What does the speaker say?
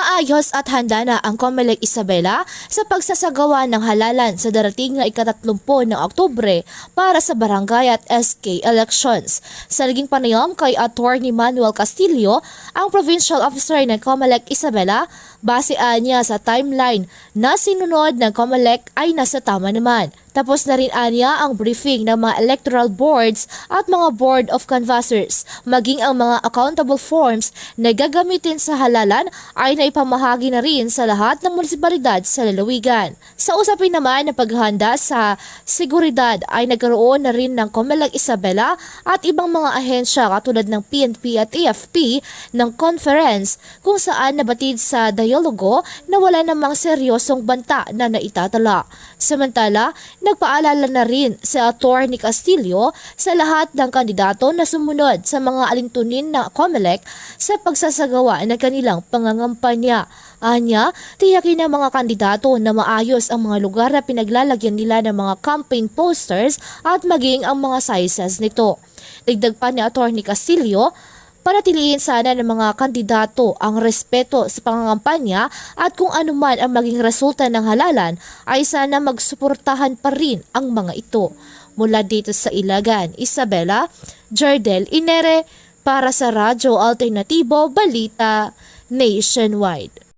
Maayos at handa na ang Comelec Isabela sa pagsasagawa ng halalan sa darating na ika-30 ng Oktubre para sa barangay at SK elections. Sa naging panayam kay Attorney Manuel Castillo, ang Provincial Officer ng Comelec Isabela, basean niya sa timeline na sinunod ng Comelec ay nasa tama naman. Tapos na rin niya ang briefing ng mga electoral boards at mga board of canvassers, maging ang mga accountable forms na gagamitin sa halalan ay naipamahagi na rin sa lahat ng munisipalidad sa lalawigan. Sa usapin naman ng paghahanda sa seguridad ay nagkaroon na rin ng Comelec Isabela at ibang mga ahensya katulad ng PNP at AFP ng conference kung saan nabatid sa dialogo na wala namang seryosong banta na naitatala. Samantala, nagpaalala na rin si Attorney Castillo sa lahat ng kandidato na sumunod sa mga alintunin ng Comelec sa pagsasagawa ng kanilang pangangampanya. Anya, tiyakin ng mga kandidato na maayos ang mga lugar na pinaglalagyan nila ng mga campaign posters at maging ang mga sizes nito. Dagdag pa ni Attorney Castillo, panatilihin sana ng mga kandidato ang respeto sa pangangampanya at kung anuman ang maging resulta ng halalan ay sana magsuportahan pa rin ang mga ito. Mula dito sa Ilagan, Isabela, Jardel Inere para sa Radyo Alternatibo Balita Nationwide.